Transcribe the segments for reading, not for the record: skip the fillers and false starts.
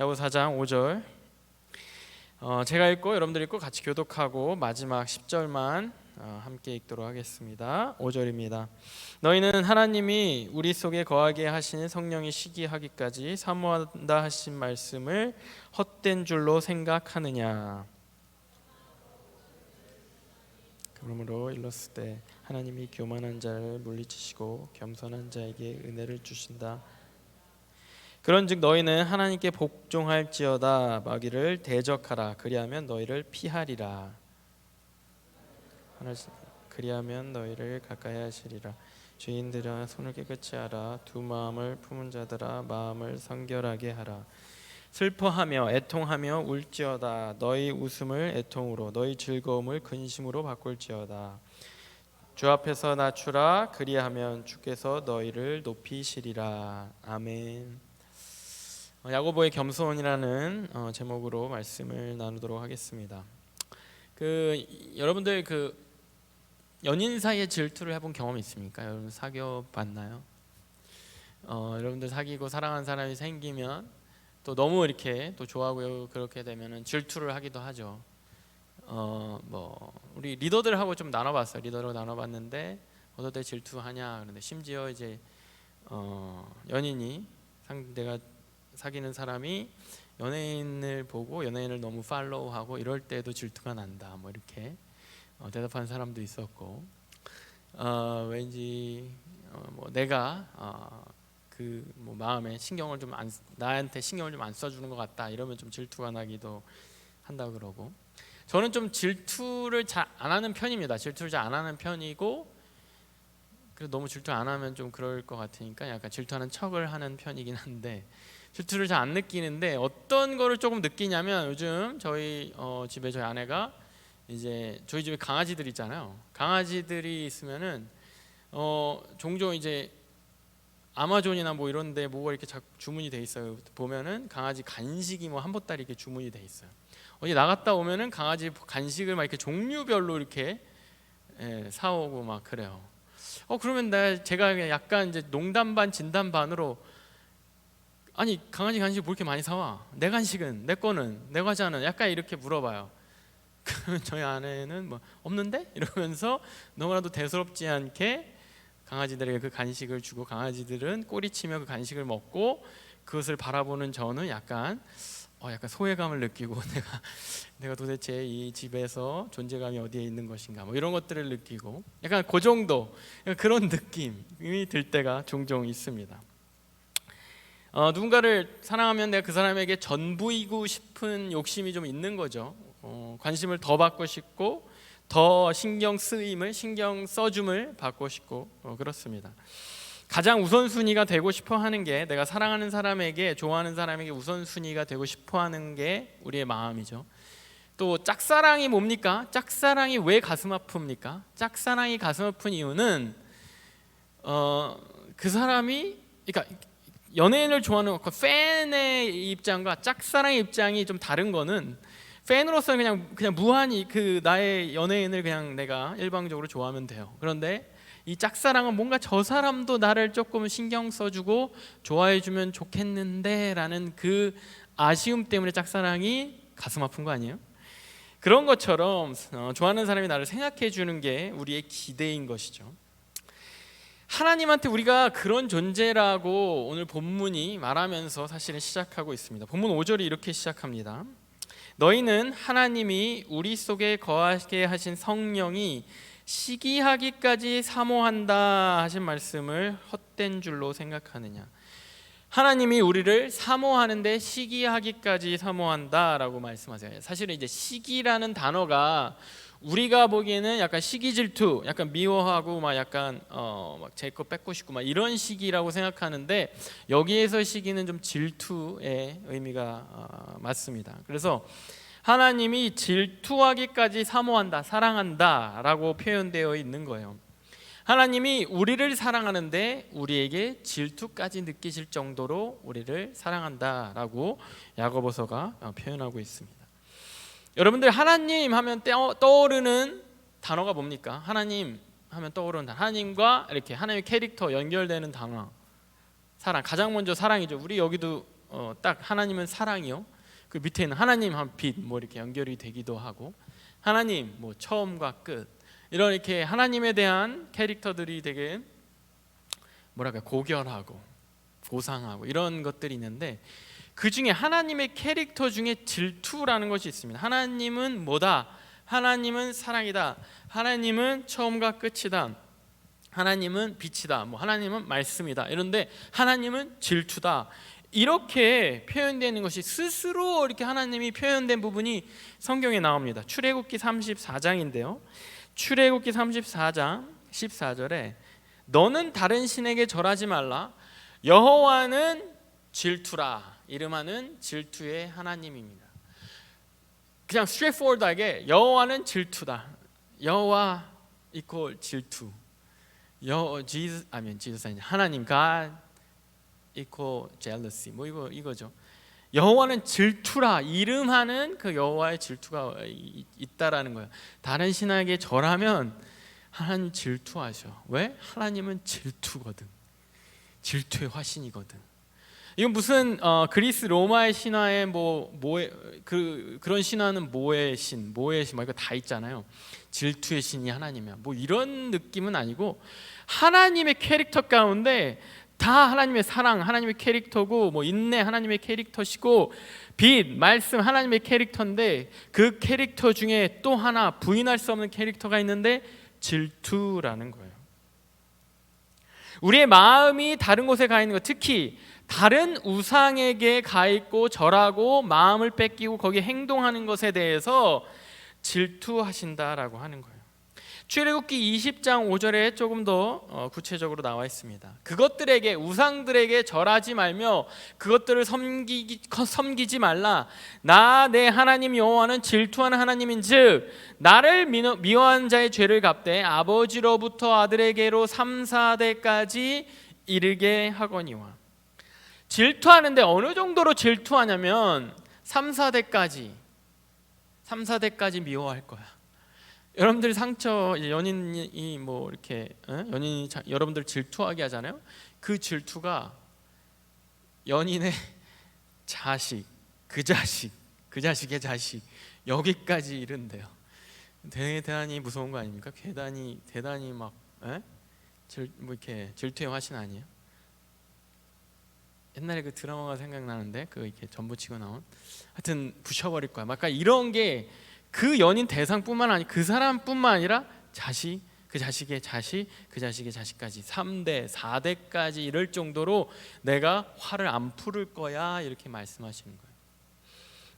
야고보서 4장 5절 제가 읽고 여러분들 읽고 같이 교독하고 마지막 10절만 함께 읽도록 하겠습니다. 5절입니다. 너희는 하나님이 우리 속에 거하게 하신 성령이 시기하기까지 사모한다 하신 말씀을 헛된 줄로 생각하느냐. 그러므로 일렀을 때 하나님이 교만한 자를 물리치시고 겸손한 자에게 은혜를 주신다. 그런즉 너희는 하나님께 복종할지어다. 마귀를 대적하라. 그리하면 너희를 피하리라. 그리하면 너희를 가까이 하시리라. 죄인들아 손을 깨끗이 하라. 두 마음을 품은 자들아 마음을 성결하게 하라. 슬퍼하며 애통하며 울지어다. 너희 웃음을 애통으로 너희 즐거움을 근심으로 바꿀지어다. 주 앞에서 낮추라. 그리하면 주께서 너희를 높이시리라. 아멘. 야고보의 겸손이라는 제목으로 말씀을 나누도록 하겠습니다. 여러분들 연인 사이에 질투를 해본 경험이 있습니까? 여러분 사귀어 봤나요? 여러분들 사귀고 사랑하는 사람이 생기면 또 너무 이렇게 또 좋아하고 그렇게 되면은 질투를 하기도 하죠. 우리 리더들하고 좀 나눠봤어요. 리더로 나눠봤는데 어떨 때 질투하냐. 그런데 심지어 이제 연인이 내가 사귀는 사람이 연예인을 보고 연예인을 너무 팔로우하고 이럴 때도 질투가 난다. 뭐 이렇게 대답하는 사람도 있었고, 왠지 내가 마음에 신경을 좀 나한테 신경을 좀 안 써주는 것 같다. 이러면 좀 질투가 나기도 한다 그러고. 저는 좀 질투를 잘 안 하는 편입니다. 질투를 잘 안 하는 편이고, 그래서 너무 질투 안 하면 좀 그럴 것 같으니까 약간 질투하는 척을 하는 편이긴 한데. 질투를 잘 안 느끼는데 어떤 거를 조금 느끼냐면 요즘 저희 집에 저희 아내가 이제 저희 집에 강아지들 있잖아요. 강아지들이 있으면은 종종 이제 아마존이나 뭐 이런데 뭐가 이렇게 주문이 돼 있어요. 보면은 강아지 간식이 뭐 한 보따리 이렇게 주문이 돼 있어요. 어디 나갔다 오면은 강아지 간식을 막 이렇게 종류별로 이렇게 사오고 막 그래요. 그러면 제가 약간 이제 농담 반 진담 반으로 아니 강아지 간식 뭐 이렇게 많이 사와? 내 간식은? 내 거는? 내 과자는? 약간 이렇게 물어봐요. 그러면 저희 아내는 뭐 없는데? 이러면서 너무나도 대수롭지 않게 강아지들에게 그 간식을 주고 강아지들은 꼬리치며 그 간식을 먹고 그것을 바라보는 저는 약간 소외감을 느끼고 내가 도대체 이 집에서 존재감이 어디에 있는 것인가 뭐 이런 것들을 느끼고 약간 그 정도 그런 느낌이 들 때가 종종 있습니다. 누군가를 사랑하면 내가 그 사람에게 전부이고 싶은 욕심이 좀 있는 거죠. 관심을 더 받고 싶고 더 신경 써줌을 받고 싶고 그렇습니다. 가장 우선순위가 되고 싶어 하는 게 내가 사랑하는 사람에게 좋아하는 사람에게 우선순위가 되고 싶어 하는 게 우리의 마음이죠. 또 짝사랑이 뭡니까? 짝사랑이 왜 가슴 아픕니까? 짝사랑이 가슴 아픈 이유는 그 사람이 그러니까 연예인을 좋아하는 팬의 입장과 짝사랑의 입장이 좀 다른 거는 팬으로서는 그냥 무한히 나의 연예인을 그냥 내가 일방적으로 좋아하면 돼요. 그런데 이 짝사랑은 뭔가 저 사람도 나를 조금 신경 써주고 좋아해주면 좋겠는데 라는 그 아쉬움 때문에 짝사랑이 가슴 아픈 거 아니에요? 그런 것처럼 좋아하는 사람이 나를 생각해 주는 게 우리의 기대인 것이죠. 하나님한테 우리가 그런 존재라고 오늘 본문이 말하면서 사실은 시작하고 있습니다. 본문 5절이 이렇게 시작합니다. 너희는 하나님이 우리 속에 거하게 하신 성령이 시기하기까지 사모한다 하신 말씀을 헛된 줄로 생각하느냐. 하나님이 우리를 사모하는데 시기하기까지 사모한다라고 말씀하세요. 사실은 이제 시기라는 단어가 우리가 보기에는 약간 시기 질투, 약간 미워하고 막 약간 막 제 거 뺏고 싶고 막 이런 시기라고 생각하는데 여기에서 시기는 좀 질투의 의미가 맞습니다. 그래서 하나님이 질투하기까지 사모한다, 사랑한다라고 표현되어 있는 거예요. 하나님이 우리를 사랑하는데 우리에게 질투까지 느끼실 정도로 우리를 사랑한다라고 야고보서가 표현하고 있습니다. 여러분들 하나님 하면 떠오르는 단어가 뭡니까? 하나님 하면 떠오르는 단어, 하나님과 이렇게 하나님의 캐릭터 연결되는 단어, 사랑. 가장 먼저 사랑이죠. 우리 여기도 딱 하나님은 사랑이요. 그 밑에 있는 하나님 한 빛 뭐 이렇게 연결이 되기도 하고, 하나님 뭐 처음과 끝, 이렇게 하나님에 대한 캐릭터들이 되게 뭐랄까 고결하고 고상하고 이런 것들이 있는데, 그 중에 하나님의 캐릭터 중에 질투라는 것이 있습니다. 하나님은 뭐다? 하나님은 사랑이다. 하나님은 처음과 끝이다. 하나님은 빛이다. 뭐 하나님은 말씀이다. 이런데 하나님은 질투다. 이렇게 표현되는 것이 스스로 이렇게 하나님이 표현된 부분이 성경에 나옵니다. 출애굽기 34장인데요. 출애굽기 34장 14절에 너는 다른 신에게 절하지 말라. 여호와는 질투라. 이름하는 질투의 하나님입니다. 그냥 straightforward하게 여호와는 질투다. 여호와 이퀄 질투. Jesus 아니 하나님 God equal jealousy. 뭐 이거죠. 여호와는 질투라. 이름하는 그 여호와의 질투가 있다라는 거예요. 다른 신에게 절하면 하나님 질투하셔. 왜? 하나님은 질투거든. 질투의 화신이거든. 이건 무슨 그리스 로마의 신화에 그런 신화는 모의 신 뭐 이거 다 있잖아요. 질투의 신이 하나님이야. 뭐 이런 느낌은 아니고 하나님의 캐릭터 가운데 다 하나님의 사랑, 하나님의 캐릭터고, 뭐 인내 하나님의 캐릭터시고, 빛, 말씀 하나님의 캐릭터인데, 그 캐릭터 중에 또 하나 부인할 수 없는 캐릭터가 있는데 질투라는 거예요. 우리의 마음이 다른 곳에 가 있는 것, 특히 다른 우상에게 가 있고 절하고 마음을 뺏기고 거기에 행동하는 것에 대해서 질투하신다라고 하는 거예요. 출애굽기 20장 5절에 조금 더 구체적으로 나와 있습니다. 그것들에게, 우상들에게 절하지 말며 그것들을 섬기지 말라. 나 내 하나님 여호와는 질투하는 하나님인즉 나를 미워한 자의 죄를 갚되 아버지로부터 아들에게로 3, 4대까지 이르게 하거니와. 질투하는데 어느 정도로 질투하냐면 3, 4대까지 미워할 거야. 여러분들 상처, 연인이 뭐 이렇게 연인이 여러분들 질투하게 하잖아요. 그 질투가 연인의 자식, 그 자식의 자식 여기까지 이른대요. 대단히 무서운 거 아닙니까? 대단히 막 뭐 이렇게 질투의 화신 아니에요? 옛날에 그 드라마가 생각나는데 그 이렇게 전부치고 나온, 하여튼 부셔버릴 거야. 막 이런 게 그 연인 대상뿐만 아니라 그 사람뿐만 아니라 자식, 그 자식의 자식, 그 자식의 자식까지 3대, 4대까지 이럴 정도로 내가 화를 안 풀을 거야, 이렇게 말씀하시는 거예요.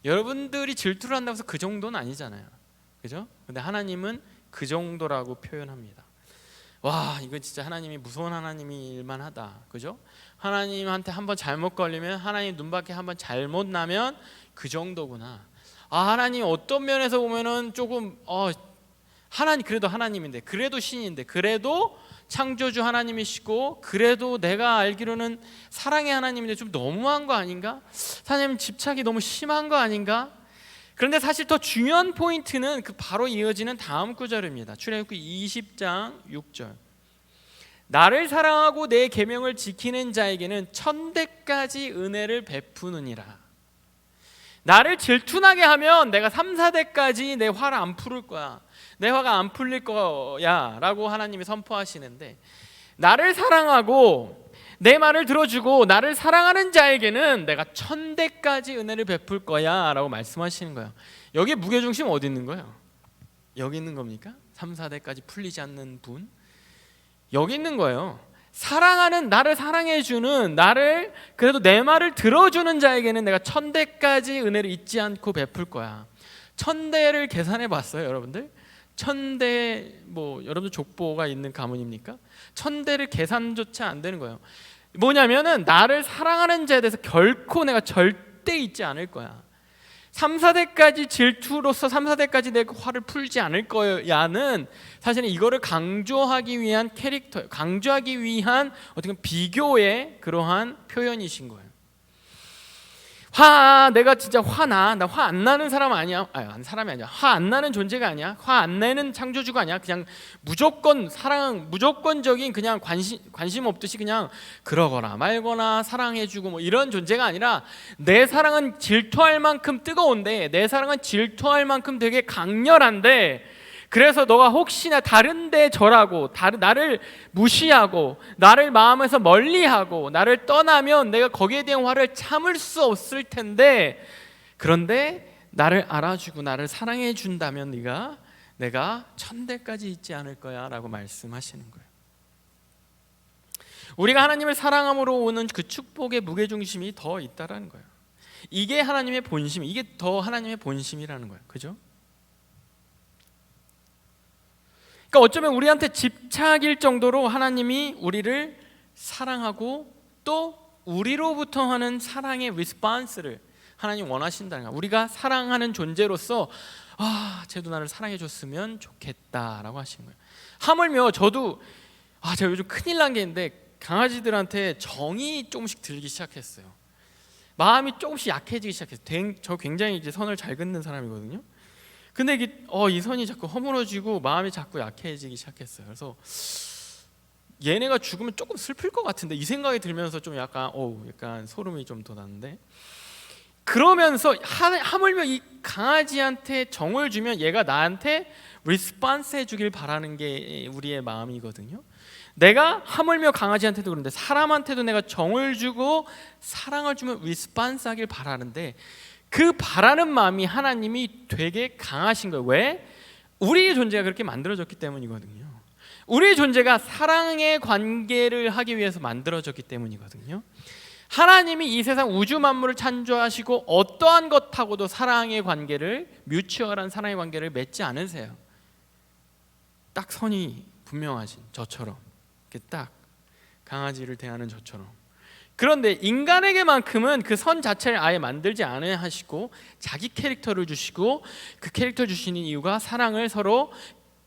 여러분들이 질투를 한다고 해서 그 정도는 아니잖아요, 그죠? 근데 하나님은 그 정도라고 표현합니다. 와, 이거 진짜 하나님이 무서운 하나님일만 하다, 그죠? 하나님한테 한번 잘못 걸리면, 하나님 눈밖에 한번 잘못 나면 그 정도구나. 하나님 어떤 면에서 보면은 조금 하나님 그래도 하나님인데, 그래도 신인데, 그래도 창조주 하나님이시고, 그래도 내가 알기로는 사랑의 하나님인데 좀 너무한 거 아닌가? 하나님 집착이 너무 심한 거 아닌가? 그런데 사실 더 중요한 포인트는 그 바로 이어지는 다음 구절입니다. 출애굽기 20장 6절. 나를 사랑하고 내 계명을 지키는 자에게는 1000대까지 은혜를 베푸느니라. 나를 질투나게 하면 내가 3, 4대까지 내 화를 안 풀을 거야. 내 화가 안 풀릴 거야 라고 하나님이 선포하시는데, 나를 사랑하고 내 말을 들어주고 나를 사랑하는 자에게는 내가 1000대까지 은혜를 베풀 거야 라고 말씀하시는 거예요. 여기 무게중심 어디 있는 거예요? 여기 있는 겁니까? 3, 4대까지 풀리지 않는 분? 여기 있는 거예요. 사랑하는, 나를 사랑해주는, 나를 그래도 내 말을 들어주는 자에게는 내가 1000대까지 은혜를 잊지 않고 베풀 거야. 1000대를 계산해 봤어요, 여러분들? 1000대, 뭐 여러분들 족보가 있는 가문입니까? 1000대를 계산조차 안 되는 거예요. 뭐냐면은 나를 사랑하는 자에 대해서 결코 내가 절대 잊지 않을 거야. 3, 4대까지 질투로서 3, 4대까지 내 화를 풀지 않을 거야는 사실은 이거를 강조하기 위한 캐릭터, 강조하기 위한 어떻게 비교의 그러한 표현이신 거예요. 내가 진짜 나 화 안 나는 사람 아니야. 사람이 아니야. 화 안 나는 존재가 아니야. 화 안 내는 창조주가 아니야. 그냥 무조건 무조건적인 그냥 관심 없듯이 그냥 그러거나 말거나 사랑해주고 뭐 이런 존재가 아니라, 내 사랑은 질투할 만큼 뜨거운데, 내 사랑은 질투할 만큼 되게 강렬한데, 그래서 너가 혹시나 다른 데 절하고 나를 무시하고 나를 마음에서 멀리하고 나를 떠나면 내가 거기에 대한 화를 참을 수 없을 텐데, 그런데 나를 알아주고 나를 사랑해 준다면 내가 천대까지 있지 않을 거야 라고 말씀하시는 거예요. 우리가 하나님을 사랑함으로 오는 그 축복의 무게중심이 더 있다라는 거예요. 이게 하나님의 본심, 이게 더 하나님의 본심이라는 거예요. 그죠? 그러니까 어쩌면 우리한테 집착일 정도로 하나님이 우리를 사랑하고 또 우리로부터 하는 사랑의 리스폰스를 하나님 원하신다는 거예요. 우리가 사랑하는 존재로서 쟤도 나를 사랑해 줬으면 좋겠다라고 하시는 거예요. 하물며 저도 제가 요즘 큰일 난 게 있는데, 강아지들한테 정이 조금씩 들기 시작했어요. 마음이 조금씩 약해지기 시작했어요. 저 굉장히 이제 선을 잘 긋는 사람이거든요. 근데 이 선이 자꾸 허물어지고 마음이 자꾸 약해지기 시작했어요. 그래서 얘네가 죽으면 조금 슬플 것 같은데, 이 생각이 들면서 좀 약간 소름이 좀 돋았는데, 그러면서 하물며 이 강아지한테 정을 주면 얘가 나한테 리스폰스 해주길 바라는 게 우리의 마음이거든요. 내가 하물며 강아지한테도 그런데 사람한테도 내가 정을 주고 사랑을 주면 리스폰스 하길 바라는데, 그 바라는 마음이 하나님이 되게 강하신 거예요. 왜? 우리의 존재가 그렇게 만들어졌기 때문이거든요. 우리의 존재가 사랑의 관계를 하기 위해서 만들어졌기 때문이거든요. 하나님이 이 세상 우주 만물을 창조하시고 어떠한 것하고도 사랑의 관계를, 뮤추얼한 사랑의 관계를 맺지 않으세요. 딱 선이 분명하신 저처럼, 이렇게 딱 강아지를 대하는 저처럼. 그런데 인간에게만큼은 그 선 자체를 아예 만들지 않으시고 자기 캐릭터를 주시고, 그 캐릭터 주시는 이유가 사랑을 서로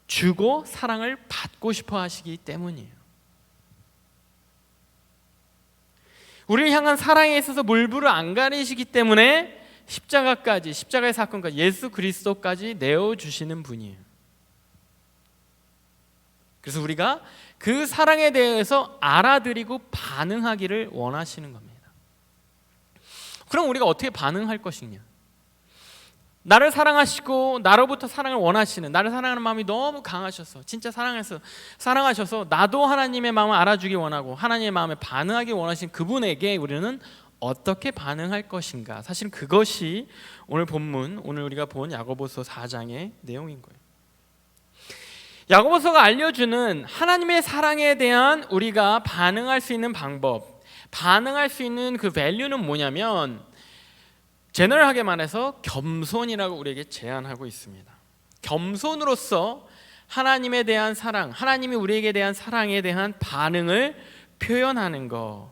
주고 사랑을 받고 싶어 하시기 때문이에요. 우리를 향한 사랑에 있어서 물불을 안 가리시기 때문에 십자가의 사건까지, 예수 그리스도까지 내어주시는 분이에요. 그래서 우리가 그 사랑에 대해서 알아들이고 반응하기를 원하시는 겁니다. 그럼 우리가 어떻게 반응할 것이냐? 나를 사랑하시고 나로부터 사랑을 원하시는, 나를 사랑하는 마음이 너무 강하셔서, 진짜 사랑하셔서 나도 하나님의 마음을 알아주기 원하고 하나님의 마음에 반응하기 원하신 그분에게 우리는 어떻게 반응할 것인가? 사실 그것이 오늘 본문, 오늘 우리가 본 야고보서 4장의 내용인 거예요. 야고보서가 알려주는 하나님의 사랑에 대한 우리가 반응할 수 있는 방법, 반응할 수 있는 그 밸류는 뭐냐면, 제너럴하게 말해서 겸손이라고 우리에게 제안하고 있습니다. 겸손으로서 하나님에 대한 사랑, 하나님이 우리에게 대한 사랑에 대한 반응을 표현하는 것.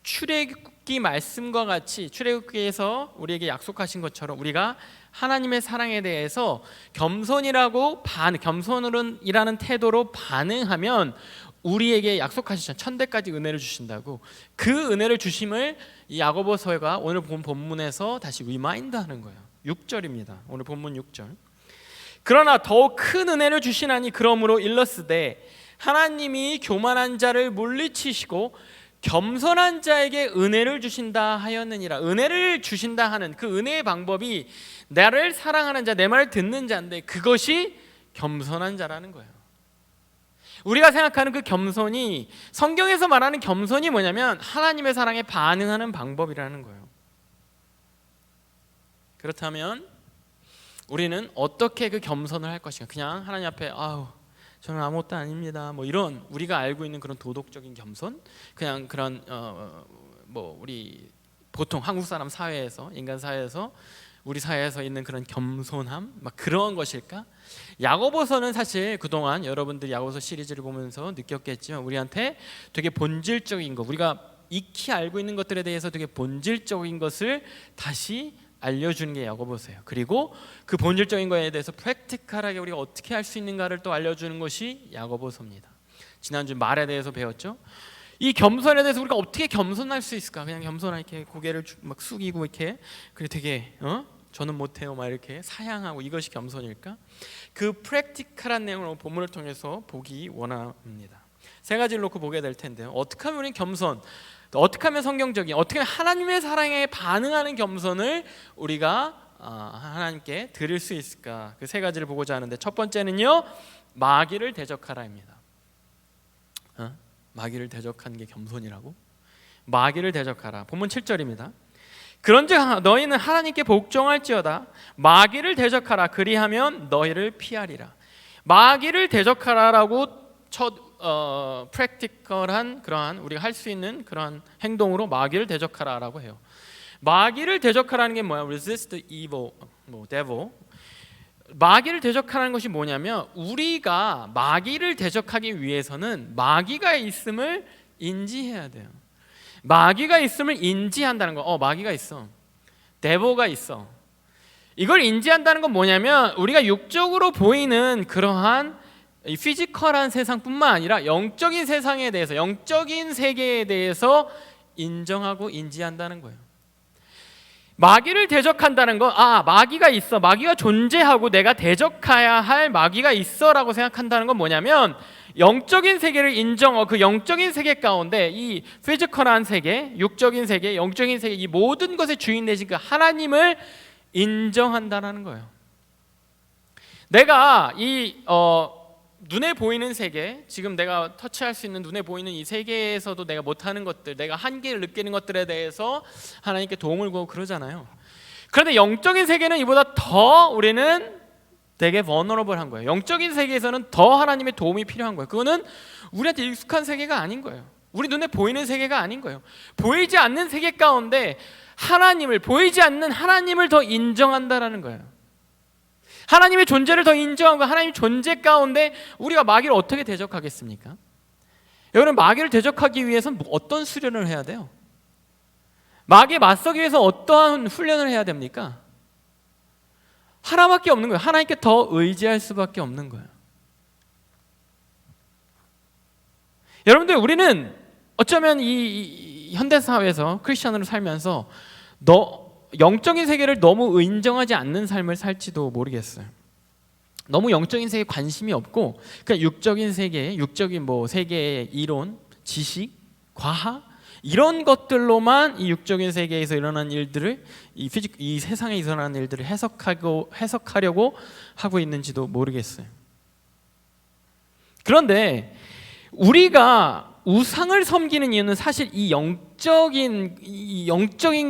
출애굽기 말씀과 같이, 출애굽기에서 우리에게 약속하신 것처럼 우리가 하나님의 사랑에 대해서 겸손이라는 태도로 반응하면 우리에게 약속하시죠. 천대까지 은혜를 주신다고. 그 은혜를 주심을 이 야고보서가 오늘 본 본문에서 다시 리마인드하는 거예요. 6절입니다. 오늘 본문 6절. 그러나 더욱 큰 은혜를 주시나니 그러므로 일러스되 하나님이 교만한 자를 물리치시고 겸손한 자에게 은혜를 주신다 하였느니라. 은혜를 주신다 하는 그 은혜의 방법이 나를 사랑하는 자, 내 말을 듣는 자인데, 그것이 겸손한 자라는 거예요. 우리가 생각하는 그 겸손이, 성경에서 말하는 겸손이 뭐냐면 하나님의 사랑에 반응하는 방법이라는 거예요. 그렇다면 우리는 어떻게 그 겸손을 할 것인가? 그냥 하나님 앞에 저는 아무것도 아닙니다, 뭐 이런 우리가 알고 있는 그런 도덕적인 겸손, 그냥 그런 우리 보통 한국 사람 사회에서, 인간 사회에서, 우리 사회에서 있는 그런 겸손함, 막 그런 것일까? 야고보서는 사실 그동안 여러분들이 야고보서 시리즈를 보면서 느꼈겠지만 우리한테 되게 본질적인 것, 우리가 익히 알고 있는 것들에 대해서 되게 본질적인 것을 다시 알려주는 게 야고보서예요. 그리고 그 본질적인 거에 대해서 프랙티컬하게 우리가 어떻게 할 수 있는가를 또 알려주는 것이 야고보서입니다. 지난주 말에 대해서 배웠죠. 이 겸손에 대해서 우리가 어떻게 겸손할 수 있을까? 그냥 겸손하게 이렇게 고개를 막 숙이고 이렇게 그래 되게 저는 못해요 막 이렇게 사양하고 이것이 겸손일까? 그 프랙티컬한 내용을 본문을 통해서 보기 원합니다. 세 가지를 놓고 보게 될 텐데요. 어떻게 하면 우리는 겸손, 어떻게 하면 성경적인, 어떻게 하면 하나님의 사랑에 반응하는 겸손을 우리가 하나님께 드릴 수 있을까? 그 세 가지를 보고자 하는데 첫 번째는요, 마귀를 대적하라입니다. 마귀를 대적하는 게 겸손이라고? 마귀를 대적하라. 본문 7절입니다. 그런즉 너희는 하나님께 복종할지어다. 마귀를 대적하라. 그리하면 너희를 피하리라. 마귀를 대적하라라고 첫 프랙티컬한 그러한 우리가 할 수 있는 그러한 행동으로 마귀를 대적하라라고 해요. 마귀를 대적하라는 게 뭐야? Resist the evil, devil. 마귀를 대적하는 것이 뭐냐면 우리가 마귀를 대적하기 위해서는 마귀가 있음을 인지해야 돼요. 마귀가 있음을 인지한다는 거. 마귀가 있어. 데보가 있어. 이걸 인지한다는 건 뭐냐면 우리가 육적으로 보이는 그러한 이 피지컬한 세상뿐만 아니라 영적인 세상에 대해서, 영적인 세계에 대해서 인정하고 인지한다는 거예요. 마귀를 대적한다는 건 마귀가 있어, 마귀가 존재하고 내가 대적해야 할 마귀가 있어라고 생각한다는 건 뭐냐면 영적인 세계를 인정하고 그 영적인 세계 가운데 이 피지컬한 세계, 육적인 세계, 영적인 세계 이 모든 것의 주인 되신 그 하나님을 인정한다는 거예요. 내가 이 눈에 보이는 세계, 지금 내가 터치할 수 있는 눈에 보이는 이 세계에서도 내가 못하는 것들, 내가 한계를 느끼는 것들에 대해서 하나님께 도움을 구하고 그러잖아요. 그런데 영적인 세계는 이보다 더 우리는 되게 vulnerable한 거예요. 영적인 세계에서는 더 하나님의 도움이 필요한 거예요. 그거는 우리한테 익숙한 세계가 아닌 거예요. 우리 눈에 보이는 세계가 아닌 거예요. 보이지 않는 세계 가운데 하나님을, 보이지 않는 하나님을 더 인정한다라는 거예요. 하나님의 존재를 더 인정하고 하나님의 존재 가운데 우리가 마귀를 어떻게 대적하겠습니까? 여러분, 마귀를 대적하기 위해서는 어떤 수련을 해야 돼요? 마귀에 맞서기 위해서 어떠한 훈련을 해야 됩니까? 하나밖에 없는 거예요. 하나님께 더 의지할 수밖에 없는 거예요. 여러분들, 우리는 어쩌면 이 현대사회에서 크리스천으로 살면서 영적인 세계를 너무 인정하지 않는 삶을 살지도 모르겠어요. 너무 영적인 세계에 관심이 없고 그러니까 육적인 세계, 육적인 세계의 이론, 지식, 과학 이런 것들로만 이 육적인 세계에서 일어나는 일들을 이 세상에 일어나는 일들을 해석하려고 하고 있는지도 모르겠어요. 그런데 우리가 우상을 섬기는 이유는 사실 이 영적인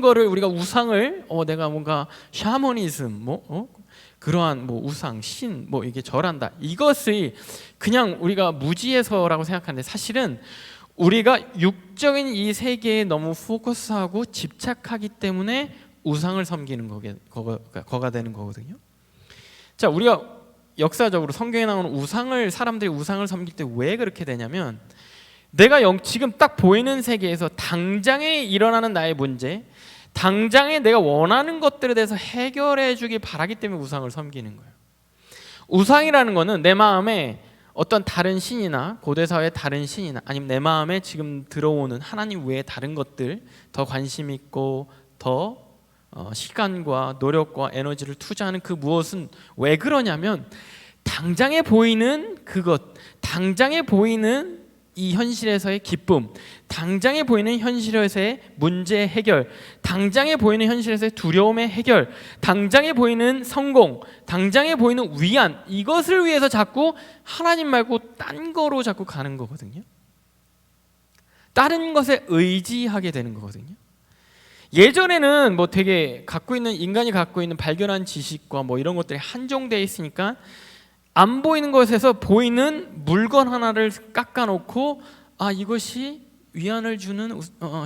거를 우리가 우상을 내가 뭔가 샤머니즘 그러한 우상, 신 이게 절한다. 이것을 그냥 우리가 무지해서라고 생각하는데 사실은 우리가 육적인 이 세계에 너무 포커스하고 집착하기 때문에 우상을 섬기는 거가 되는 거거든요. 자, 우리가 역사적으로 성경에 나오는 사람들이 우상을 섬길 때 왜 그렇게 되냐면 내가 지금 딱 보이는 세계에서 당장에 일어나는 나의 문제, 당장에 내가 원하는 것들에 대해서 해결해 주길 바라기 때문에 우상을 섬기는 거예요. 우상이라는 거는 내 마음에 어떤 다른 신이나 고대사회의 다른 신이나 아니면 내 마음에 지금 들어오는 하나님 외에 다른 것들 더 관심 있고 더 시간과 노력과 에너지를 투자하는 그 무엇은 왜 그러냐면 당장에 보이는 그것, 당장에 보이는 이 현실에서의 기쁨, 당장에 보이는 현실에서의 문제 해결, 당장에 보이는 현실에서의 두려움의 해결, 당장에 보이는 성공, 당장에 보이는 위안, 이것을 위해서 자꾸 하나님 말고 딴 거로 자꾸 가는 거거든요. 다른 것에 의지하게 되는 거거든요. 예전에는 되게 인간이 갖고 있는 발견한 지식과 이런 것들이 한정되어 있으니까 안 보이는 것에서 보이는 물건 하나를 깎아놓고 이것이 위안을 주는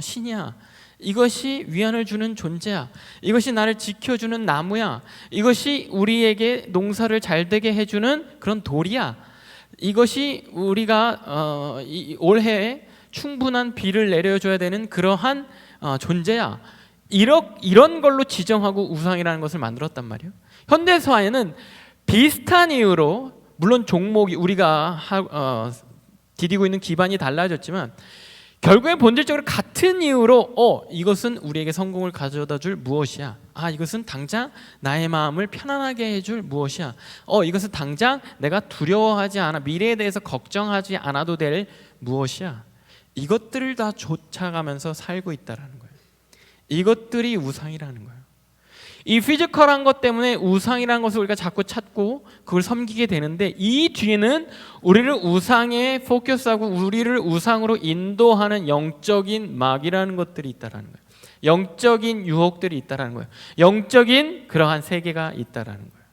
신이야, 이것이 위안을 주는 존재야, 이것이 나를 지켜주는 나무야, 이것이 우리에게 농사를 잘 되게 해주는 그런 돌이야, 이것이 우리가 올해 충분한 비를 내려줘야 되는 그러한 존재야, 이런 걸로 지정하고 우상이라는 것을 만들었단 말이에요. 현대사회는 비슷한 이유로 물론 종목이 우리가 디디고 있는 기반이 달라졌지만 결국엔 본질적으로 같은 이유로 이것은 우리에게 성공을 가져다 줄 무엇이야. 이것은 당장 나의 마음을 편안하게 해줄 무엇이야. 이것은 당장 내가 두려워하지 않아, 미래에 대해서 걱정하지 않아도 될 무엇이야. 이것들을 다 쫓아가면서 살고 있다라는 거예요. 이것들이 우상이라는 거예요. 이 피지컬한 것 때문에 우상이라는 것을 우리가 자꾸 찾고 그걸 섬기게 되는데, 이 뒤에는 우리를 우상에 포커스하고 우리를 우상으로 인도하는 영적인 마귀라는 것들이 있다라는 거예요. 영적인 유혹들이 있다라는 거예요. 영적인 그러한 세계가 있다라는 거예요.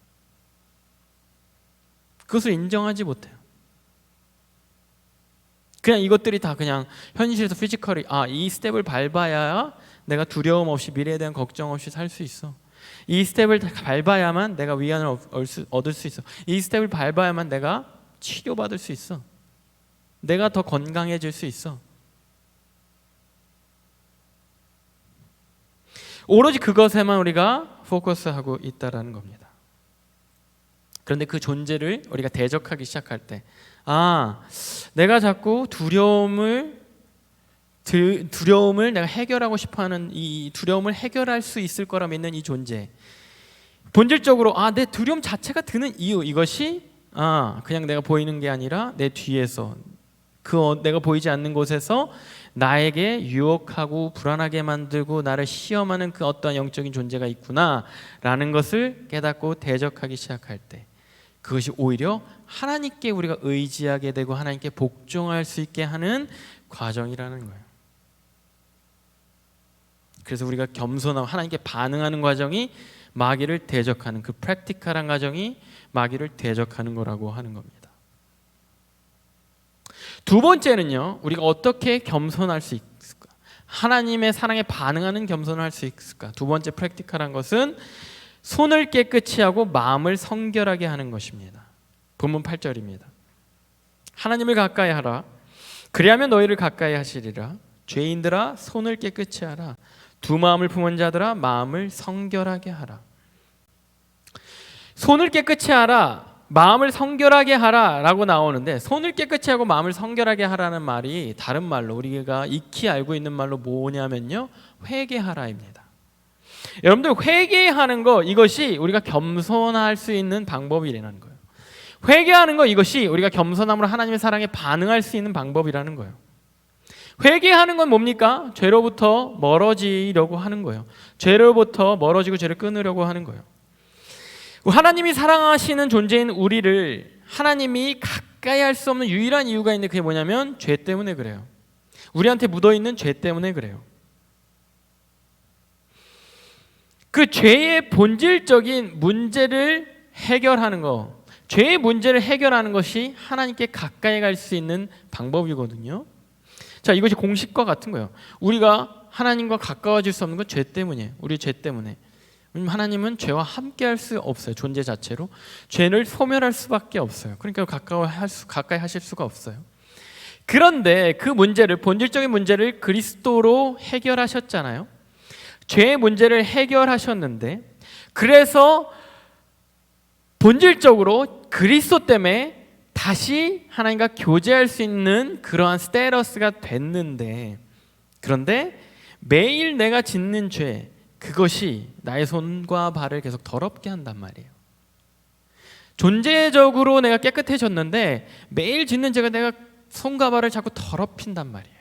그것을 인정하지 못해요. 그냥 이것들이 다 그냥 현실에서 피지컬이 이 스텝을 밟아야 내가 두려움 없이, 미래에 대한 걱정 없이 살 수 있어. 이 스텝을 밟아야만 내가 위안을 얻을 수 있어. 이 스텝을 밟아야만 내가 치료받을 수 있어. 내가 더 건강해질 수 있어. 오로지 그것에만 우리가 포커스하고 있다라는 겁니다. 그런데 그 존재를 우리가 대적하기 시작할 때, 내가 자꾸 두려움을 내가 해결하고 싶어하는 이 두려움을 해결할 수 있을 거라 믿는 이 존재, 본질적으로 내 두려움 자체가 드는 이유, 이것이 그냥 내가 보이는 게 아니라 내 뒤에서, 내가 보이지 않는 곳에서 나에게 유혹하고 불안하게 만들고 나를 시험하는 그 어떠한 영적인 존재가 있구나라는 것을 깨닫고 대적하기 시작할 때, 그것이 오히려 하나님께 우리가 의지하게 되고 하나님께 복종할 수 있게 하는 과정이라는 거예요. 그래서 우리가 겸손하고 하나님께 반응하는 과정이 마귀를 대적하는, 그 프랙티컬한 과정이 마귀를 대적하는 거라고 하는 겁니다. 두 번째는요, 우리가 어떻게 겸손할 수 있을까? 하나님의 사랑에 반응하는 겸손을 할 수 있을까? 두 번째 프랙티컬한 것은 손을 깨끗이 하고 마음을 성결하게 하는 것입니다. 본문 8절입니다. 하나님을 가까이 하라. 그리하면 너희를 가까이 하시리라. 죄인들아 손을 깨끗이 하라. 두 마음을 품은 자들아 마음을 성결하게 하라. 손을 깨끗이 하라, 마음을 성결하게 하라 라고 나오는데, 손을 깨끗이 하고 마음을 성결하게 하라는 말이 다른 말로 우리가 익히 알고 있는 말로 뭐냐면요, 회개하라입니다. 여러분들, 회개하는 거, 이것이 우리가 겸손할 수 있는 방법이라는 거예요. 회개하는 거, 이것이 우리가 겸손함으로 하나님의 사랑에 반응할 수 있는 방법이라는 거예요. 회개하는 건 뭡니까? 죄로부터 멀어지려고 하는 거예요. 죄로부터 멀어지고 죄를 끊으려고 하는 거예요. 하나님이 사랑하시는 존재인 우리를 하나님이 가까이 할 수 없는 유일한 이유가 있는데, 그게 뭐냐면 죄 때문에 그래요. 우리한테 묻어있는 죄 때문에 그래요. 그 죄의 본질적인 문제를 해결하는 거, 죄의 문제를 해결하는 것이 하나님께 가까이 갈 수 있는 방법이거든요. 자, 이것이 공식과 같은 거예요. 우리가 하나님과 가까워질 수 없는 건 죄 때문이에요. 우리 죄 때문에. 하나님은 죄와 함께 할 수 없어요. 존재 자체로 죄를 소멸할 수밖에 없어요. 그러니까 가까이 하실 수가 없어요. 그런데 그 문제를, 본질적인 문제를 그리스도로 해결하셨잖아요. 죄의 문제를 해결하셨는데, 그래서 본질적으로 그리스도 때문에 다시 하나님과 교제할 수 있는 그러한 스테러스가 됐는데, 그런데 매일 내가 짓는 죄, 그것이 나의 손과 발을 계속 더럽게 한단 말이에요. 존재적으로 내가 깨끗해졌는데 매일 짓는 죄가 내가 손과 발을 자꾸 더럽힌단 말이에요.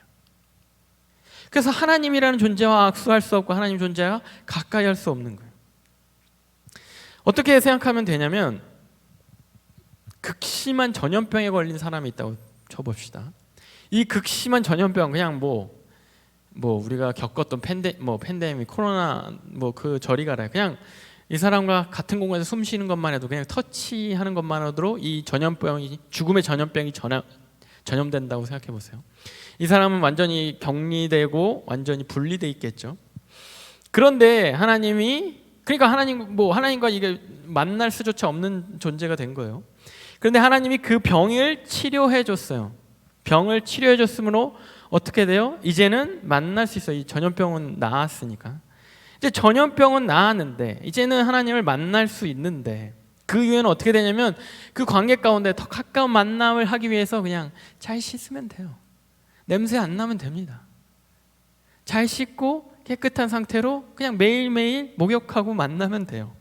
그래서 하나님이라는 존재와 악수할 수 없고 하나님 존재와 가까이 할 수 없는 거예요. 어떻게 생각하면 되냐면, 극심한 전염병에 걸린 사람이 있다고 쳐봅시다. 이 극심한 전염병, 그냥 뭐 우리가 겪었던 팬데믹, 코로나 그 저리 가라, 그냥 이 사람과 같은 공간에서 숨 쉬는 것만 해도, 그냥 터치하는 것만으로도 이 전염병이, 죽음의 전염병이 전염된다고 생각해 보세요. 이 사람은 완전히 격리되고 완전히 분리돼 있겠죠. 그런데 하나님과 이게 만날 수조차 없는 존재가 된 거예요. 그런데 하나님이 그 병을 치료해 줬어요. 병을 치료해 줬으므로 어떻게 돼요? 이제는 만날 수 있어요. 이 전염병은 나았으니까. 이제 전염병은 나았는데 이제는 하나님을 만날 수 있는데, 그 이유는 어떻게 되냐면, 그 관계 가운데 더 가까운 만남을 하기 위해서 그냥 잘 씻으면 돼요. 냄새 안 나면 됩니다. 잘 씻고 깨끗한 상태로 그냥 매일매일 목욕하고 만나면 돼요.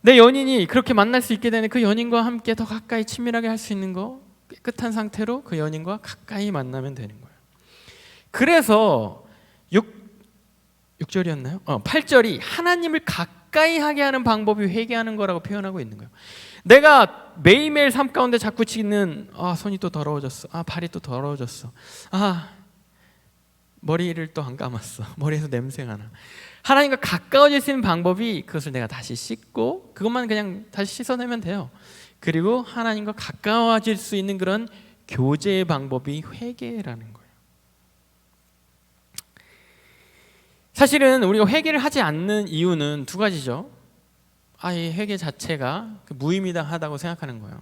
내 연인이 그렇게 만날 수 있게 되는 그 연인과 함께 더 가까이 친밀하게 할 수 있는 거, 깨끗한 상태로 그 연인과 가까이 만나면 되는 거예요. 그래서 6절이었나요? 8절이 하나님을 가까이 하게 하는 방법이 회개하는 거라고 표현하고 있는 거예요. 내가 매일매일 삶 가운데 자꾸 짓는 손이 또 더러워졌어. 발이 또 더러워졌어. 머리를 또 안 감았어. 머리에서 냄새가 나. 하나님과 가까워질 수 있는 방법이 그것을 내가 다시 씻고 그것만 그냥 다시 씻어내면 돼요. 그리고 하나님과 가까워질 수 있는 그런 교제의 방법이 회개라는 거예요. 사실은 우리가 회개를 하지 않는 이유는 두 가지죠. 이 회개 자체가 무의미하다고 생각하는 거예요.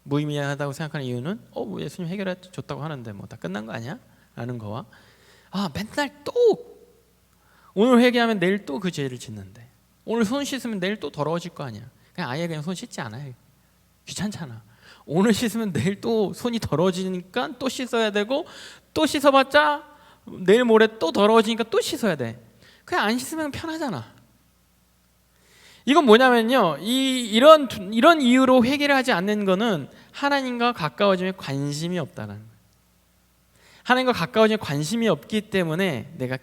무의미하다고 생각하는 이유는 예수님 해결해 줬다고 하는데 뭐 다 끝난 거 아니야? 라는 거와 맨날 또 오늘 회개하면 내일 또 그 죄를 짓는데 오늘 손 씻으면 내일 또 더러워질 거 아니야. 그냥 손 씻지 않아요. 귀찮잖아. 오늘 씻으면 내일 또 손이 더러워지니까 또 씻어야 되고 또 씻어봤자 내일 모레 또 더러워지니까 또 씻어야 돼. 그냥 안 씻으면 편하잖아. 이건 뭐냐면요, 이런 이유로 회개를 하지 않는 거는 하나님과 가까워짐에 관심이 없다는 거예요. 하나님과 가까워짐에 관심이 없기 때문에 내가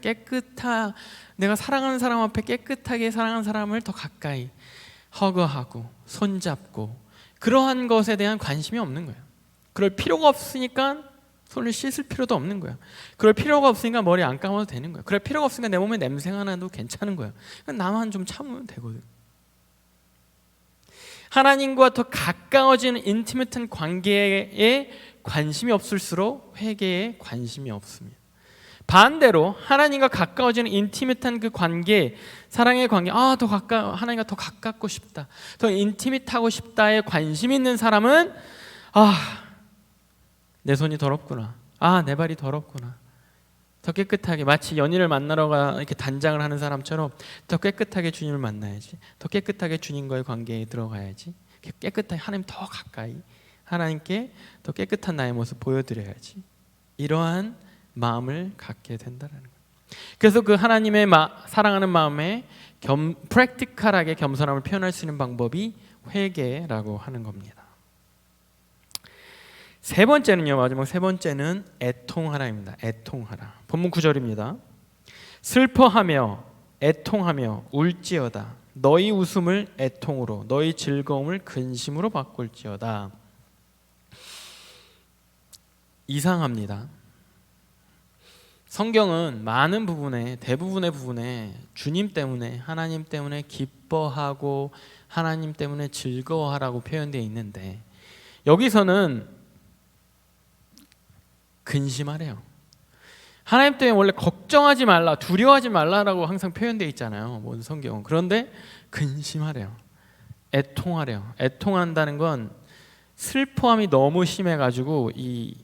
사랑하는 사람 앞에 깨끗하게 사랑하는 사람을 더 가까이 허그하고 손잡고 그러한 것에 대한 관심이 없는 거예요. 그럴 필요가 없으니까 손을 씻을 필요도 없는 거예요. 그럴 필요가 없으니까 머리 안 감아도 되는 거예요. 그럴 필요가 없으니까 내 몸에 냄새가 나도 괜찮은 거예요. 나만 좀 참으면 되거든. 하나님과 더 가까워지는 인티메트한 관계에 관심이 없을수록 회개에 관심이 없습니다. 반대로 하나님과 가까워지는 인티메트한 그 관계, 사랑의 관계, 하나님과 더 가깝고 싶다, 더 인티메트하고 싶다에 관심 있는 사람은 내 손이 더럽구나, 내 발이 더럽구나, 더 깨끗하게, 마치 연인을 만나러 이렇게 단장을 하는 사람처럼 더 깨끗하게 주님을 만나야지, 더 깨끗하게 주님과의 관계에 들어가야지, 깨끗하게 하나님 더 가까이 하나님께 더 깨끗한 나의 모습 보여드려야지, 이러한 마음을 갖게 된다는 거예요. 그래서 그 하나님의 사랑하는 마음에 프랙티컬하게 겸손함을 표현할 수 있는 방법이 회개라고 하는 겁니다. 세 번째는요, 마지막 세 번째는 애통하라입니다. 애통하라. 본문 9절입니다. 슬퍼하며 애통하며 울지어다. 너희 웃음을 애통으로, 너희 즐거움을 근심으로 바꿀지어다. 이상합니다. 성경은 많은 부분에, 대부분의 부분에 주님 때문에, 하나님 때문에 기뻐하고 하나님 때문에 즐거워하라고 표현되어 있는데 여기서는 근심하래요. 하나님 때문에 원래 걱정하지 말라, 두려워하지 말라라고 항상 표현되어 있잖아요, 모든 성경은. 그런데 근심하래요. 애통하래요. 애통한다는 건 슬퍼함이 너무 심해가지고 이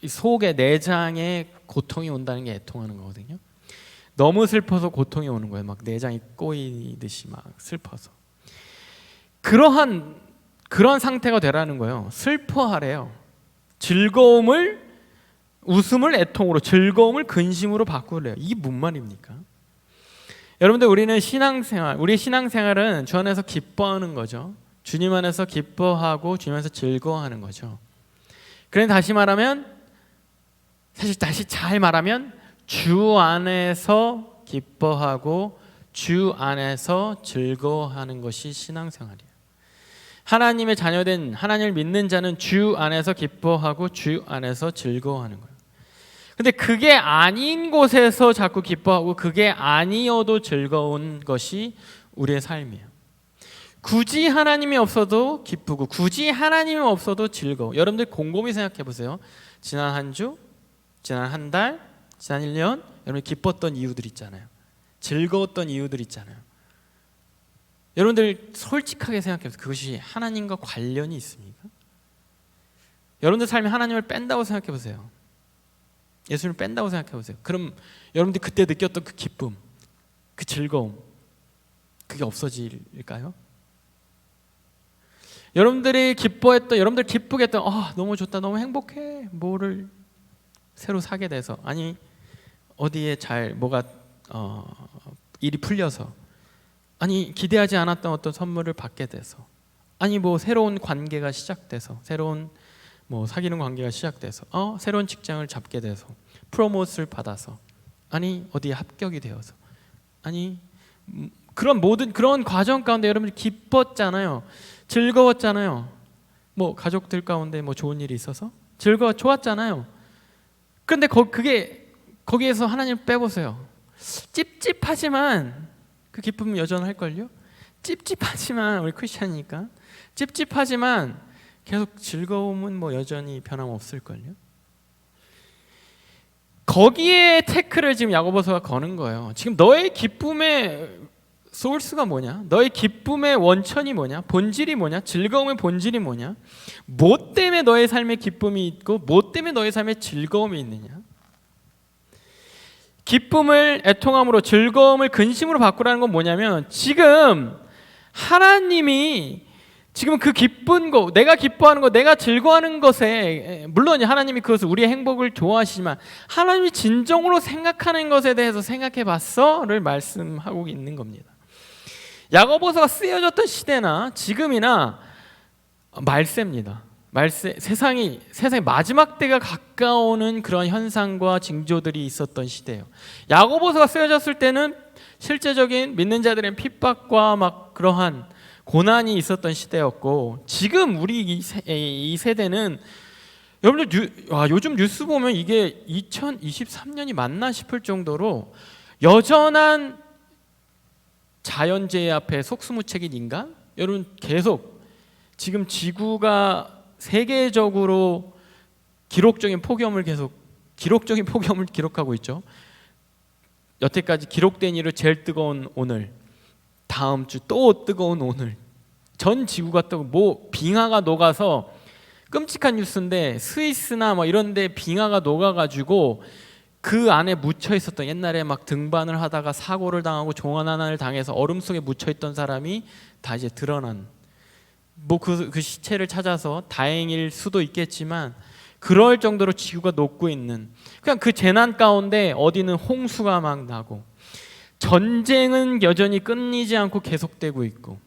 속에, 내장에 고통이 온다는 게 애통하는 거거든요. 너무 슬퍼서 고통이 오는 거예요. 막 내장이 꼬이듯이 막 슬퍼서. 그런 상태가 되라는 거예요. 슬퍼하래요. 웃음을 애통으로, 즐거움을 근심으로 바꾸래요. 이게 뭔 말입니까? 여러분들, 우리의 신앙생활은 주 안에서 기뻐하는 거죠. 주님 안에서 기뻐하고 주님 안에서 즐거워하는 거죠. 그런데 다시 잘 말하면 주 안에서 기뻐하고 주 안에서 즐거워하는 것이 신앙생활이에요. 하나님의 자녀된, 하나님을 믿는 자는 주 안에서 기뻐하고 주 안에서 즐거워하는 거예요. 근데 그게 아닌 곳에서 자꾸 기뻐하고 그게 아니어도 즐거운 것이 우리의 삶이에요. 굳이 하나님이 없어도 기쁘고 굳이 하나님이 없어도 즐거워. 여러분들 곰곰이 생각해 보세요. 지난 한 주, 지난 한 달, 지난 1년 여러분 기뻤던 이유들 있잖아요. 즐거웠던 이유들 있잖아요. 여러분들 솔직하게 생각해 보세요. 그것이 하나님과 관련이 있습니까? 여러분들 삶에 하나님을 뺀다고 생각해 보세요. 예수님을 뺀다고 생각해 보세요. 그럼 여러분들이 그때 느꼈던 그 기쁨, 그 즐거움, 그게 없어질까요? 여러분들이 기뻐했던, 여러분들 기쁘게 했던, 너무 좋다, 너무 행복해, 뭐를 새로 사게 돼서, 아니 어디에 잘 뭐가 일이 풀려서, 아니 기대하지 않았던 어떤 선물을 받게 돼서, 아니 뭐 새로운 관계가 시작돼서, 새로운 뭐 사귀는 관계가 시작돼서, 새로운 직장을 잡게 돼서, 프로모트를 받아서, 아니 어디에 합격이 되어서, 아니 그런 모든 그런 과정 가운데 여러분들 기뻤잖아요. 즐거웠잖아요. 뭐 가족들 가운데 뭐 좋은 일이 있어서 좋았잖아요. 그런데 그게 거기에서 하나님 빼보세요. 찝찝하지만 그 기쁨은 여전할걸요. 찝찝하지만 우리 크리스찬이니까 찝찝하지만 계속 즐거움은 뭐 여전히 변함없을걸요. 거기에 태클을 지금 야고보서가 거는 거예요. 지금 너의 기쁨의 소스가 뭐냐? 너의 기쁨의 원천이 뭐냐? 본질이 뭐냐? 즐거움의 본질이 뭐냐? 뭐 때문에 너의 삶에 기쁨이 있고 뭐 때문에 너의 삶에 즐거움이 있느냐? 기쁨을 애통함으로 즐거움을 근심으로 바꾸라는 건 뭐냐면, 지금 하나님이 지금 그 기쁜 거, 내가 기뻐하는 거, 내가 즐거워하는 것에, 물론 하나님이 그것을 우리의 행복을 좋아하시지만 하나님이 진정으로 생각하는 것에 대해서 생각해 봤어?를 말씀하고 있는 겁니다. 야고보서가 쓰여졌던 시대나 지금이나 말세입니다. 말세, 세상이 마지막 때가 가까우는 그런 현상과 징조들이 있었던 시대예요. 야고보서가 쓰여졌을 때는 실제적인 믿는 자들의 핍박과 막 그러한 고난이 있었던 시대였고, 지금 우리 이 세대는 여러분들 요즘 뉴스 보면 이게 2023년이 맞나 싶을 정도로 여전한 자연재해 앞에 속수무책인 인간? 여러분 계속 지금 지구가 세계적으로 기록적인 폭염을 기록하고 있죠. 여태까지 기록된 이로 제일 뜨거운 오늘, 다음 주 또 뜨거운 오늘, 전 지구가 또 뭐 빙하가 녹아서, 끔찍한 뉴스인데 스위스나 뭐 이런 데 빙하가 녹아가지고 그 안에 묻혀 있었던, 옛날에 막 등반을 하다가 사고를 당하고 종아난을 당해서 얼음 속에 묻혀 있던 사람이 다 이제 드러난, 뭐 그 시체를 찾아서 다행일 수도 있겠지만 그럴 정도로 지구가 녹고 있는, 그냥 그 재난 가운데 어디는 홍수가 막 나고, 전쟁은 여전히 끊이지 않고 계속되고 있고,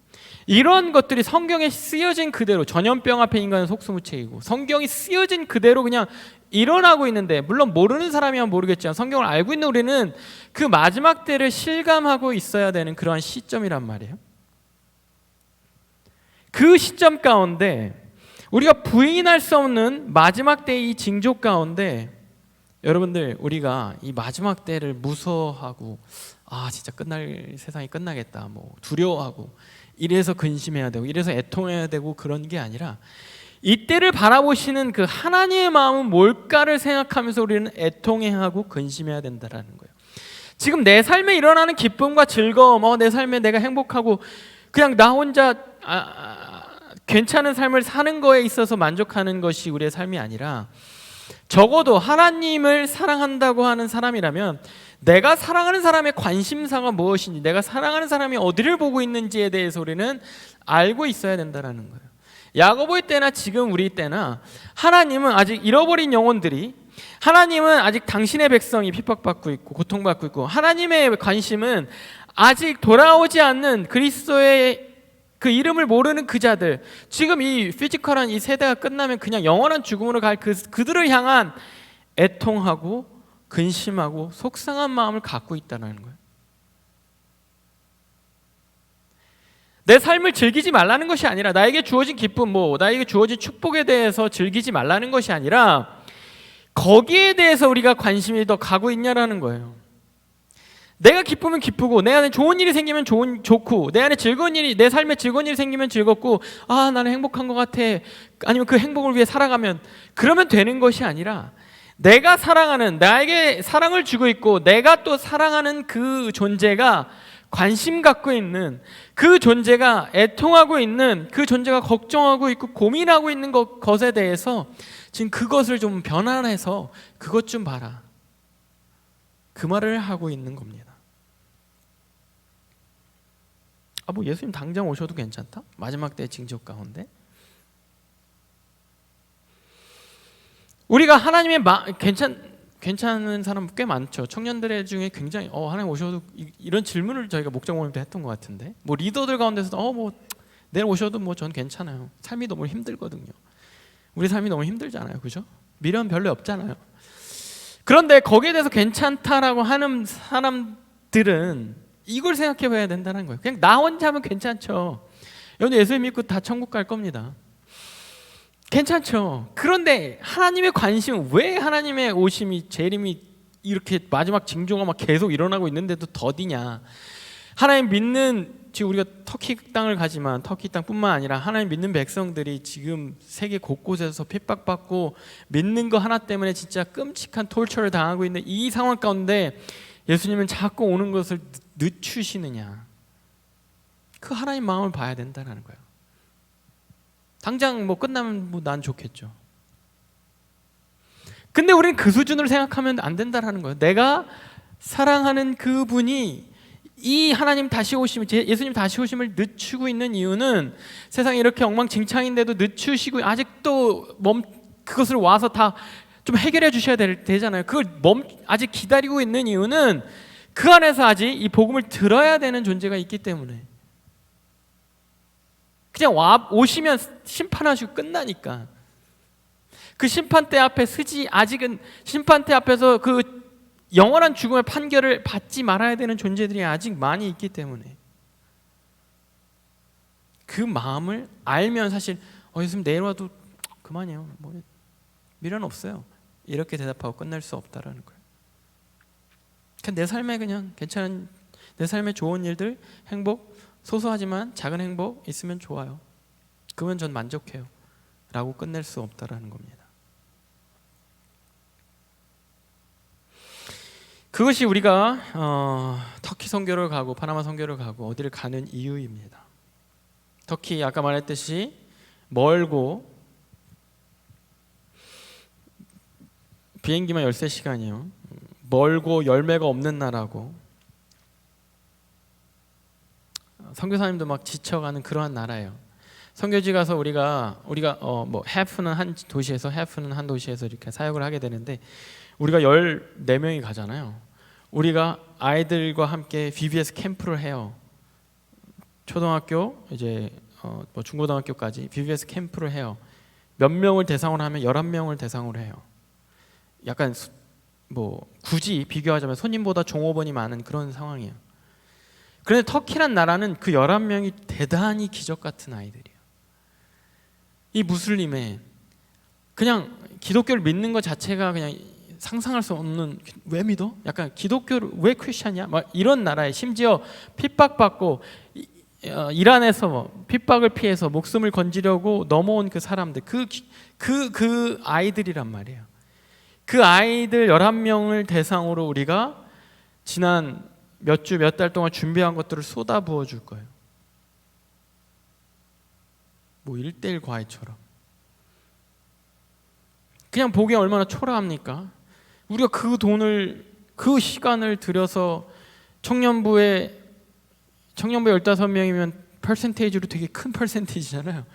이런 것들이 성경에 쓰여진 그대로, 전염병 앞에 인간은 속수무책이고, 성경이 쓰여진 그대로 그냥 일어나고 있는데, 물론 모르는 사람이면 모르겠지만 성경을 알고 있는 우리는 그 마지막 때를 실감하고 있어야 되는 그러한 시점이란 말이에요. 그 시점 가운데 우리가 부인할 수 없는 마지막 때의 이 징조 가운데, 여러분들 우리가 이 마지막 때를 무서워하고 진짜 세상이 끝나겠다 뭐 두려워하고 이래서 근심해야 되고 이래서 애통해야 되고 그런 게 아니라, 이때를 바라보시는 그 하나님의 마음은 뭘까를 생각하면서 우리는 애통해하고 근심해야 된다라는 거예요. 지금 내 삶에 일어나는 기쁨과 즐거움, 내 삶에 내가 행복하고 그냥 나 혼자 괜찮은 삶을 사는 거에 있어서 만족하는 것이 우리의 삶이 아니라, 적어도 하나님을 사랑한다고 하는 사람이라면 내가 사랑하는 사람의 관심사가 무엇인지, 내가 사랑하는 사람이 어디를 보고 있는지에 대해서 우리는 알고 있어야 된다는 거예요. 야고보의 때나 지금 우리 때나 하나님은 아직 잃어버린 영혼들이, 하나님은 아직 당신의 백성이 핍박받고 있고 고통받고 있고, 하나님의 관심은 아직 돌아오지 않는 그리스도의 그 이름을 모르는 그 자들, 지금 이 피지컬한 이 세대가 끝나면 그냥 영원한 죽음으로 갈 그들을 향한 애통하고 근심하고 속상한 마음을 갖고 있다는 거예요. 내 삶을 즐기지 말라는 것이 아니라, 나에게 주어진 기쁨, 나에게 주어진 축복에 대해서 즐기지 말라는 것이 아니라, 거기에 대해서 우리가 관심이 더 가고 있냐라는 거예요. 내가 기쁘면 기쁘고, 내 안에 좋은 일이 생기면 좋고, 내 안에 즐거운 일이, 내 삶에 즐거운 일이 생기면 즐겁고, 나는 행복한 것 같아, 아니면 그 행복을 위해 살아가면, 그러면 되는 것이 아니라, 내가 사랑하는, 나에게 사랑을 주고 있고 내가 또 사랑하는 그 존재가 관심 갖고 있는, 그 존재가 애통하고 있는, 그 존재가 걱정하고 있고 고민하고 있는 것에 대해서 지금 그것을 좀 변환해서 그것 좀 봐라, 그 말을 하고 있는 겁니다. 예수님 당장 오셔도 괜찮다? 마지막 때의 징조 가운데? 우리가 하나님의 괜찮은 사람 꽤 많죠. 청년들 중에 굉장히 하나님 오셔도 이런 질문을 저희가 목장 모임 때 했던 것 같은데, 뭐 리더들 가운데서도 뭐 내일 오셔도 뭐 전 괜찮아요. 삶이 너무 힘들거든요. 우리 삶이 너무 힘들잖아요, 그죠? 미련 별로 없잖아요. 그런데 거기에 대해서 괜찮다라고 하는 사람들은 이걸 생각해 봐야 된다는 거예요. 그냥 나 혼자 하면 괜찮죠. 여러분 예수 믿고 다 천국 갈 겁니다. 괜찮죠. 그런데 하나님의 관심은, 왜 하나님의 오심이 재림이 이렇게 마지막 징조가 막 계속 일어나고 있는데도 더디냐. 하나님 믿는, 지금 우리가 터키 땅을 가지만 터키 땅뿐만 아니라 하나님 믿는 백성들이 지금 세계 곳곳에서 핍박받고 믿는 거 하나 때문에 진짜 끔찍한 톨처를 당하고 있는 이 상황 가운데 예수님은 자꾸 오는 것을 늦추시느냐. 그 하나님 마음을 봐야 된다는 거예요. 당장 뭐 끝나면 뭐 난 좋겠죠. 근데 우리는 그 수준으로 생각하면 안 된다는 거예요. 내가 사랑하는 그분이 이 하나님 다시 오심을, 예수님 다시 오심을 늦추고 있는 이유는 세상이 이렇게 엉망진창인데도 늦추시고 아직도 그것을 와서 다 좀 해결해 주셔야 되잖아요. 그걸 아직 기다리고 있는 이유는 그 안에서 아직 이 복음을 들어야 되는 존재가 있기 때문에. 그냥 오시면 심판하시고 끝나니까. 그 심판대 앞에 아직은 심판대 앞에서 그 영원한 죽음의 판결을 받지 말아야 되는 존재들이 아직 많이 있기 때문에, 그 마음을 알면 사실 예수님 내일 와도 그만이에요. 뭐 미련 없어요. 이렇게 대답하고 끝날 수 없다라는 거예요. 그냥 내 삶에 그냥 괜찮은, 내 삶에 좋은 일들, 행복, 소소하지만 작은 행복 있으면 좋아요. 그러면 전 만족해요. 라고 끝낼 수 없다라는 겁니다. 그것이 우리가 터키 선교를 가고 파나마 선교를 가고 어디를 가는 이유입니다. 터키 아까 말했듯이 멀고 비행기만 13시간이요. 멀고 열매가 없는 나라고 선교사님도 막 지쳐가는 그러한 나라예요. 선교지 가서 우리가 뭐 해프는 한 도시에서 해프는 한 도시에서 이렇게 사역을 하게 되는데, 우리가 14명이 가잖아요. 우리가 아이들과 함께 VBS 캠프를 해요. 초등학교 이제 뭐 중고등학교까지 VBS 캠프를 해요. 몇 명을 대상으로 하면 11명을 대상으로 해요. 약간 뭐 굳이 비교하자면 손님보다 종업원이 많은 그런 상황이에요. 그런데 터키란 나라는 그 11명이 대단히 기적 같은 아이들이에요. 이 무슬림에 그냥 기독교를 믿는 것 자체가 그냥 상상할 수 없는, 왜 믿어? 약간 기독교를 왜 크리스찬이야? 막 이런 나라에 심지어 핍박받고 이란에서 핍박을 피해서 목숨을 건지려고 넘어온 그 사람들, 그 아이들이란 말이에요. 그 아이들 11명을 대상으로 우리가 지난 몇 주, 몇 달 동안 준비한 것들을 쏟아부어 줄 거예요. 뭐 1:1 과외처럼. 그냥 보기에 얼마나 초라합니까? 우리가 그 돈을, 그 시간을 들여서 청년부에 15명이면 퍼센테이지로 되게 큰 퍼센테이지잖아요.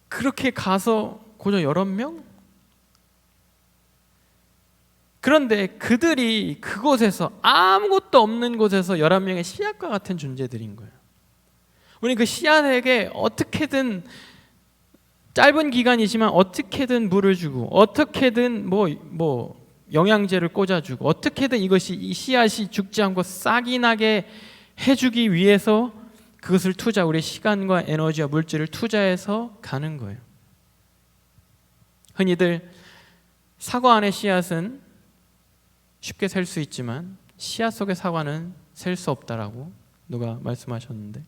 그렇게 가서 고작 11명? 그런데 그들이 그곳에서, 아무것도 없는 곳에서 11명의 씨앗과 같은 존재들인 거예요. 우리는 그 씨앗에게 어떻게든 짧은 기간이지만 어떻게든 물을 주고 어떻게든 뭐 영양제를 꽂아주고 어떻게든 이 씨앗이 죽지 않고 싹이 나게 해주기 위해서 그것을 우리의 시간과 에너지와 물질을 투자해서 가는 거예요. 흔히들 사과 안의 씨앗은 쉽게 셀 수 있지만 씨앗 속의 사과는 셀 수 없다라고 누가 말씀하셨는데,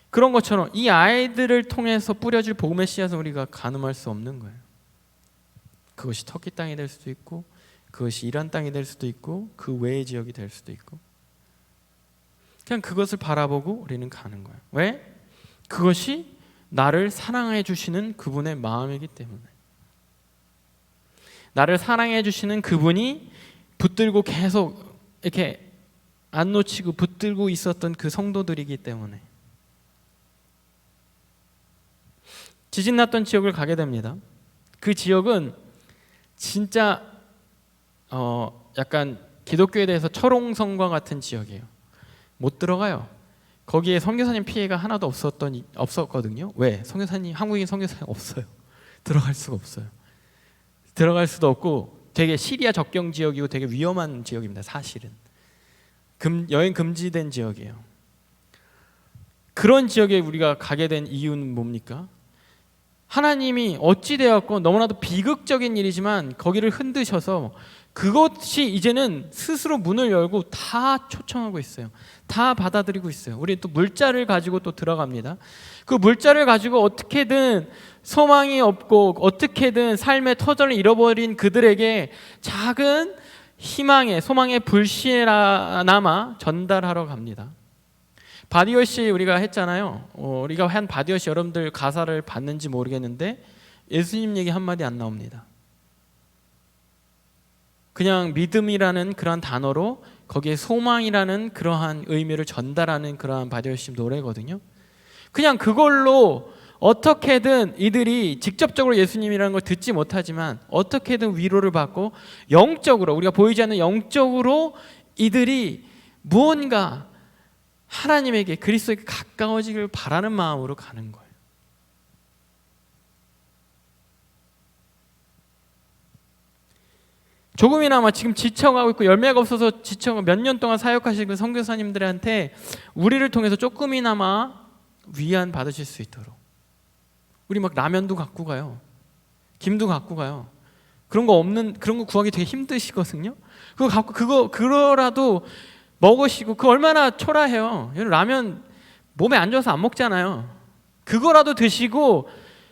그런 것처럼 이 아이들을 통해서 뿌려질 복음의 씨앗은 우리가 가늠할 수 없는 거예요. 그것이 터키 땅이 될 수도 있고, 그것이 이란 땅이 될 수도 있고, 그 외의 지역이 될 수도 있고, 그냥 그것을 바라보고 우리는 가는 거예요. 왜? 그것이 나를 사랑해 주시는 그분의 마음이기 때문에. 나를 사랑해 주시는 그분이 붙들고 계속 이렇게 안 놓치고 붙들고 있었던 그 성도들이기 때문에. 지진 났던 지역을 가게 됩니다. 그 지역은 진짜 약간 기독교에 대해서 철옹성과 같은 지역이에요. 못 들어가요. 거기에 선교사님 피해가 하나도 없었거든요. 왜? 선교사님, 한국인 선교사님 없어요. 들어갈 수가 없어요. 들어갈 수도 없고 되게 시리아 접경 지역이고 되게 위험한 지역입니다. 사실은 여행 금지된 지역이에요. 그런 지역에 우리가 가게 된 이유는 뭡니까? 하나님이 어찌되었건 너무나도 비극적인 일이지만 거기를 흔드셔서 그것이 이제는 스스로 문을 열고 다 초청하고 있어요. 다 받아들이고 있어요. 우리 또 물자를 가지고 또 들어갑니다. 그 물자를 가지고 어떻게든 소망이 없고 어떻게든 삶의 터전을 잃어버린 그들에게 작은 희망의 소망의 불씨나마 전달하러 갑니다. 바디워시 우리가 했잖아요. 우리가 한 바디워시 여러분들 가사를 봤는지 모르겠는데 예수님 얘기 한마디 안 나옵니다. 그냥 믿음이라는 그러한 단어로 거기에 소망이라는 그러한 의미를 전달하는 그러한 바디워시 노래거든요. 그냥 그걸로 어떻게든 이들이 직접적으로 예수님이라는 걸 듣지 못하지만 어떻게든 위로를 받고 영적으로 우리가 보이지 않는 영적으로 이들이 무언가 하나님에게 그리스도에게 가까워지길 바라는 마음으로 가는 거예요. 조금이나마 지금 지쳐가고 있고 열매가 없어서 지쳐가 몇 년 동안 사역하신 그 선교사님들한테 우리를 통해서 조금이나마 위안 받으실 수 있도록 우리 막 라면도 갖고 가요. 김도 갖고 가요. 그런 거 구하기 되게 힘드시거든요. 그거 갖고 그거라도 먹으시고 그 얼마나 초라해요. 라면 몸에 안 좋아서 안 먹잖아요. 그거라도 드시고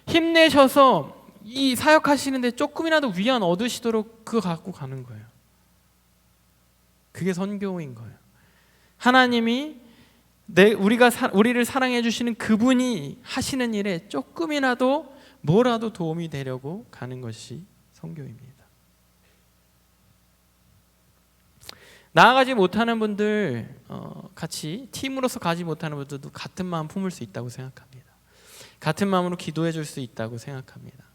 힘내셔서 이 사역하시는데 조금이라도 위안 얻으시도록 그거 갖고 가는 거예요. 그게 선교인 거예요. 하나님이 우리를 사랑해 주시는 그분이 하시는 일에 조금이라도 뭐라도 도움이 되려고 가는 것이 선교입니다. 나아가지 못하는 분들 같이 팀으로서 가지 못하는 분들도 같은 마음 품을 수 있다고 생각합니다. 같은 마음으로 기도해 줄 수 있다고 생각합니다.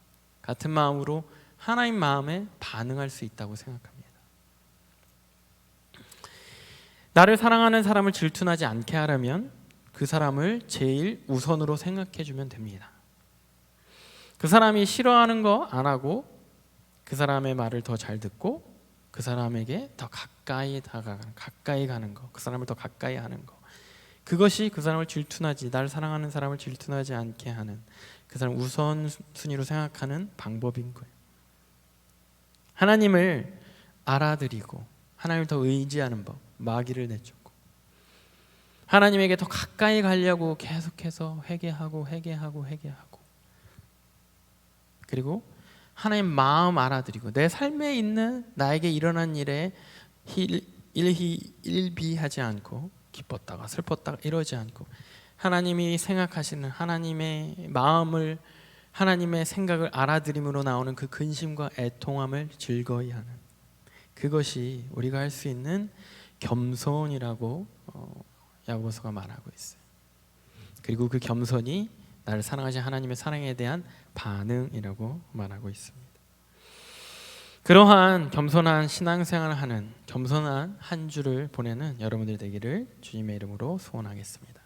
같은 마음으로 하나님 마음에 반응할 수 있다고 생각합니다. 나를 사랑하는 사람을 질투나지 않게 하려면 그 사람을 제일 우선으로 생각해 주면 됩니다. 그 사람이 싫어하는 거 안 하고 그 사람의 말을 더 잘 듣고 그 사람에게 더 가까이 가는 거, 그 사람을 더 가까이 하는 거, 그것이 그 사람을 나를 사랑하는 사람을 질투나지 않게 하는 그 사람 우선순위로 생각하는 방법인 거예요. 하나님을 알아들이고 하나님을 더 의지하는 법, 마귀를 내쫓고 하나님에게 더 가까이 가려고 계속해서 회개하고 그리고 하나님 마음 알아들이고 내 삶에 있는 나에게 일어난 일에 일비하지 않고 기뻤다가 슬펐다가 이러지 않고 하나님이 생각하시는 하나님의 마음을 하나님의 생각을 알아들임으로 나오는 그 근심과 애통함을 즐거이 하는 그것이 우리가 할 수 있는 겸손이라고 야고보서가 말하고 있어요. 그리고 그 겸손이 나를 사랑하신 하나님의 사랑에 대한 반응이라고 말하고 있습니다. 그러한 겸손한 신앙생활을 하는 겸손한 한 주를 보내는 여러분들 되기를 주님의 이름으로 소원하겠습니다.